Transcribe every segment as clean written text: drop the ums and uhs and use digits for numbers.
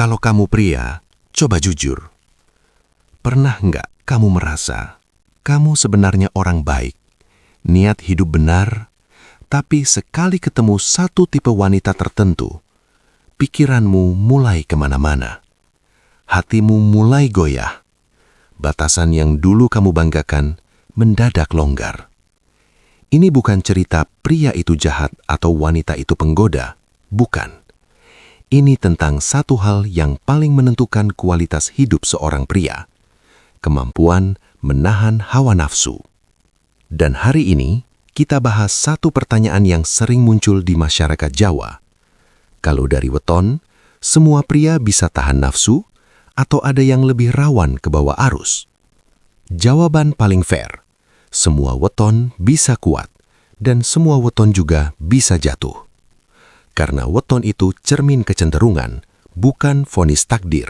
Kalau kamu pria, coba jujur. Pernah nggak kamu merasa kamu sebenarnya orang baik, niat hidup benar, tapi sekali ketemu satu tipe wanita tertentu, pikiranmu mulai kemana-mana. Hatimu mulai goyah. Batasan yang dulu kamu banggakan mendadak longgar. Ini bukan cerita pria itu jahat atau wanita itu penggoda, bukan. Ini tentang satu hal yang paling menentukan kualitas hidup seorang pria, kemampuan menahan hawa nafsu. Dan hari ini, kita bahas satu pertanyaan yang sering muncul di masyarakat Jawa. Kalau dari weton, semua pria bisa tahan nafsu, atau ada yang lebih rawan ke bawah arus? Jawaban paling fair, semua weton bisa kuat, dan semua weton juga bisa jatuh. Karena weton itu cermin kecenderungan, bukan vonis takdir.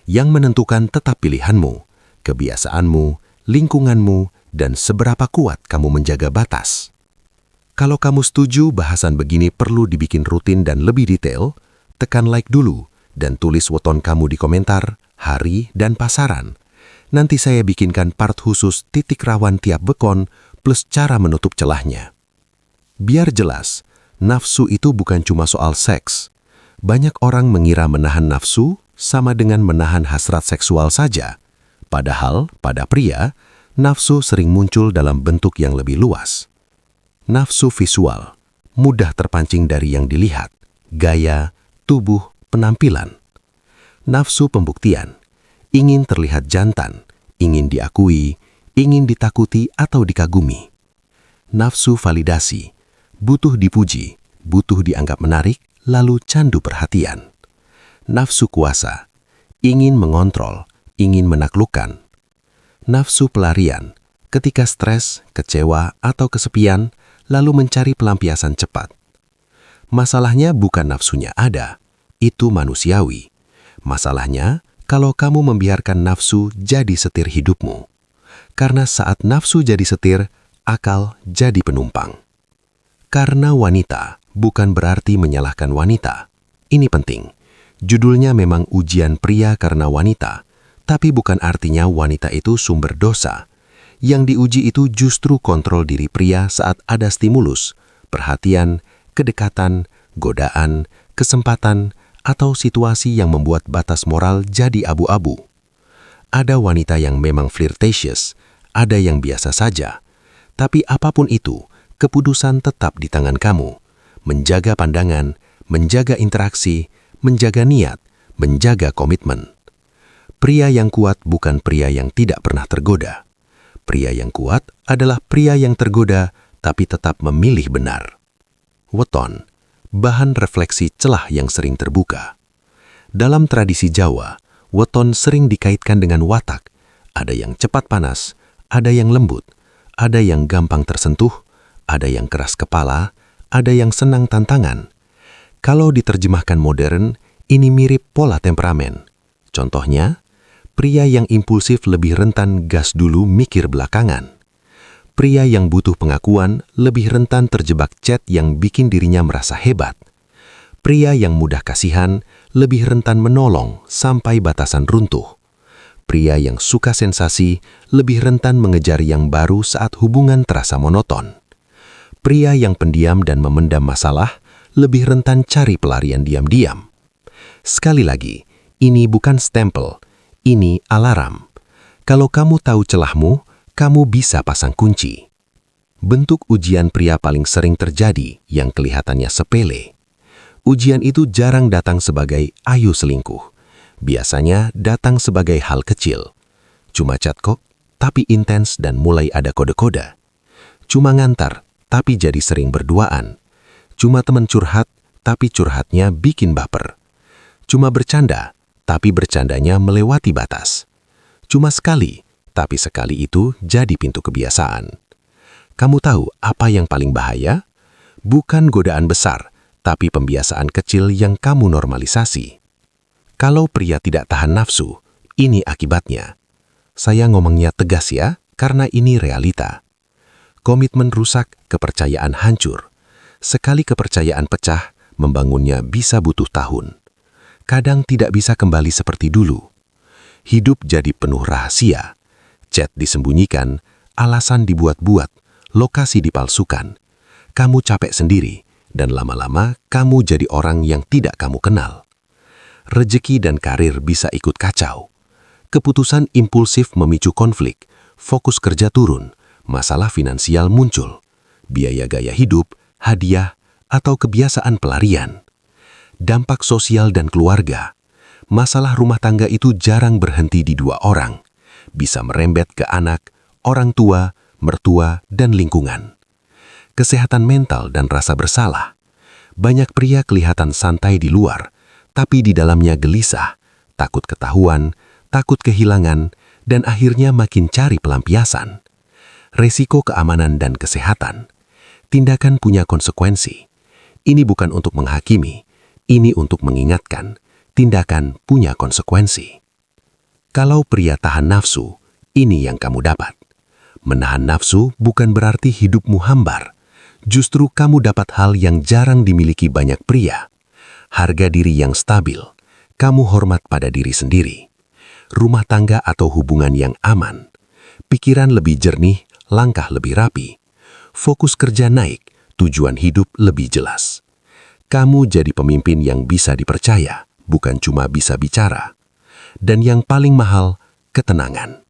Yang menentukan tetap pilihanmu, kebiasaanmu, lingkunganmu, dan seberapa kuat kamu menjaga batas. Kalau kamu setuju bahasan begini perlu dibikin rutin dan lebih detail, tekan like dulu dan tulis weton kamu di komentar, hari, dan pasaran. Nanti saya bikinkan part khusus titik rawan tiap bekon plus cara menutup celahnya. Biar jelas, nafsu itu bukan cuma soal seks. Banyak orang mengira menahan nafsu sama dengan menahan hasrat seksual saja. Padahal, pada pria, nafsu sering muncul dalam bentuk yang lebih luas. Nafsu visual, mudah terpancing dari yang dilihat, gaya, tubuh, penampilan. Nafsu pembuktian, ingin terlihat jantan, ingin diakui, ingin ditakuti atau dikagumi. Nafsu validasi, butuh dipuji, butuh dianggap menarik, lalu candu perhatian. Nafsu kuasa, ingin mengontrol, ingin menaklukkan. Nafsu pelarian, ketika stres, kecewa, atau kesepian, lalu mencari pelampiasan cepat. Masalahnya bukan nafsunya ada, itu manusiawi. Masalahnya, kalau kamu membiarkan nafsu jadi setir hidupmu. Karena saat nafsu jadi setir, akal jadi penumpang. Karena wanita bukan berarti menyalahkan wanita. Ini penting. Judulnya memang ujian pria karena wanita, tapi bukan artinya wanita itu sumber dosa. Yang diuji itu justru kontrol diri pria saat ada stimulus, perhatian, kedekatan, godaan, kesempatan, atau situasi yang membuat batas moral jadi abu-abu. Ada wanita yang memang flirtatious, ada yang biasa saja. Tapi apapun itu, keputusan tetap di tangan kamu. Menjaga pandangan, menjaga interaksi, menjaga niat, menjaga komitmen. Pria yang kuat bukan pria yang tidak pernah tergoda. Pria yang kuat adalah pria yang tergoda tapi tetap memilih benar. Weton, bahan refleksi celah yang sering terbuka. Dalam tradisi Jawa, weton sering dikaitkan dengan watak. Ada yang cepat panas, ada yang lembut, ada yang gampang tersentuh, ada yang keras kepala, ada yang senang tantangan. Kalau diterjemahkan modern, ini mirip pola temperamen. Contohnya, pria yang impulsif lebih rentan gas dulu mikir belakangan. Pria yang butuh pengakuan lebih rentan terjebak chat yang bikin dirinya merasa hebat. Pria yang mudah kasihan lebih rentan menolong sampai batasan runtuh. Pria yang suka sensasi lebih rentan mengejar yang baru saat hubungan terasa monoton. Pria yang pendiam dan memendam masalah lebih rentan cari pelarian diam-diam. Sekali lagi, ini bukan stempel. Ini alarm. Kalau kamu tahu celahmu, kamu bisa pasang kunci. Bentuk ujian pria paling sering terjadi yang kelihatannya sepele. Ujian itu jarang datang sebagai ayo selingkuh. Biasanya datang sebagai hal kecil. Cuma chat kok, tapi intens dan mulai ada kode-kode. Cuma ngantar, tapi jadi sering berduaan. Cuma teman curhat, tapi curhatnya bikin baper. Cuma bercanda, tapi bercandanya melewati batas. Cuma sekali, tapi sekali itu jadi pintu kebiasaan. Kamu tahu apa yang paling bahaya? Bukan godaan besar, tapi pembiasaan kecil yang kamu normalisasi. Kalau pria tidak tahan nafsu, ini akibatnya. Saya ngomongnya tegas ya, karena ini realita. Komitmen rusak, kepercayaan hancur. Sekali kepercayaan pecah, membangunnya bisa butuh tahun. kadang tidak bisa kembali seperti dulu. Hidup jadi penuh rahasia. Chat disembunyikan, alasan dibuat-buat, lokasi dipalsukan. Kamu capek sendiri, dan lama-lama kamu jadi orang yang tidak kamu kenal. Rezeki dan karir bisa ikut kacau. Keputusan impulsif memicu konflik, fokus kerja turun, masalah finansial muncul, biaya gaya hidup, hadiah, atau kebiasaan pelarian. Dampak sosial dan keluarga. Masalah rumah tangga itu jarang berhenti di dua orang. Bisa merembet ke anak, orang tua, mertua, dan lingkungan. Kesehatan mental dan rasa bersalah. Banyak pria kelihatan santai di luar, tapi di dalamnya gelisah, takut ketahuan, takut kehilangan, dan akhirnya makin cari pelampiasan. Resiko keamanan dan kesehatan. Tindakan punya konsekuensi. Ini bukan untuk menghakimi, ini untuk mengingatkan. Tindakan punya konsekuensi. Kalau pria tahan nafsu, ini yang kamu dapat. Menahan nafsu bukan berarti hidupmu hambar. Justru kamu dapat hal yang jarang dimiliki banyak pria. Harga diri yang stabil. Kamu hormat pada diri sendiri. Rumah tangga atau hubungan yang aman. Pikiran lebih jernih, langkah lebih rapi. Fokus kerja naik, tujuan hidup lebih jelas. Kamu jadi pemimpin yang bisa dipercaya, bukan cuma bisa bicara. Dan yang paling mahal, ketenangan.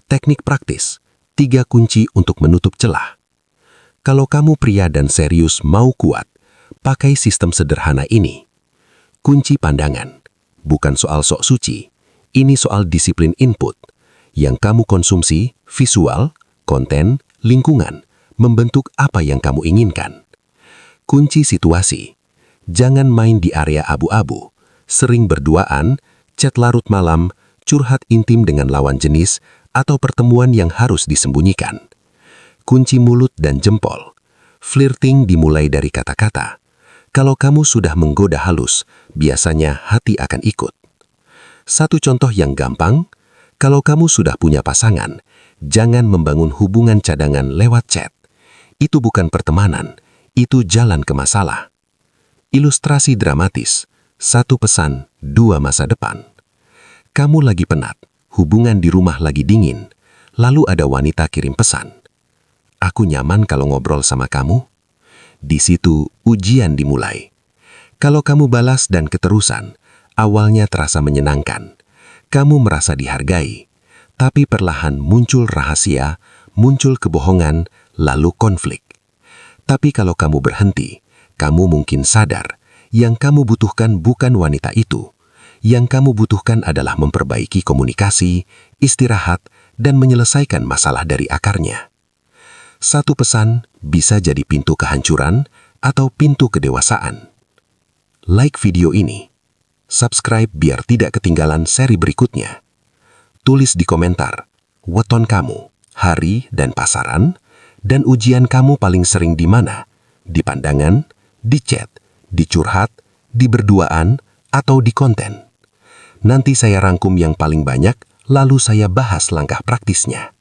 Teknik praktis, 3 kunci untuk menutup celah. Kalau kamu pria dan serius mau kuat, pakai sistem sederhana ini. Kunci pandangan, bukan soal sok suci, ini soal disiplin input. Yang kamu konsumsi, visual, konten, lingkungan, membentuk apa yang kamu inginkan. Kunci situasi, jangan main di area abu-abu, sering berduaan, chat larut malam, curhat intim dengan lawan jenis, atau pertemuan yang harus disembunyikan. Kunci mulut dan jempol. Flirting dimulai dari kata-kata. Kalau kamu sudah menggoda halus, biasanya hati akan ikut. Satu contoh yang gampang, kalau kamu sudah punya pasangan, jangan membangun hubungan cadangan lewat chat. Itu bukan pertemanan, itu jalan ke masalah. Ilustrasi dramatis, 1 pesan, 2 masa depan. Kamu lagi penat, hubungan di rumah lagi dingin, lalu ada wanita kirim pesan. Aku nyaman kalau ngobrol sama kamu. Di situ ujian dimulai. Kalau kamu balas dan keterusan, awalnya terasa menyenangkan. Kamu merasa dihargai, tapi perlahan muncul rahasia, muncul kebohongan, lalu konflik. Tapi kalau kamu berhenti, kamu mungkin sadar, yang kamu butuhkan bukan wanita itu. Yang kamu butuhkan adalah memperbaiki komunikasi, istirahat, dan menyelesaikan masalah dari akarnya. 1 pesan bisa jadi pintu kehancuran atau pintu kedewasaan. Like video ini. Subscribe biar tidak ketinggalan seri berikutnya. Tulis di komentar, weton kamu, hari dan pasaran, dan ujian kamu paling sering di mana? Di pandangan, di chat, di curhat, di berduaan, atau di konten. Nanti saya rangkum yang paling banyak, lalu saya bahas langkah praktisnya.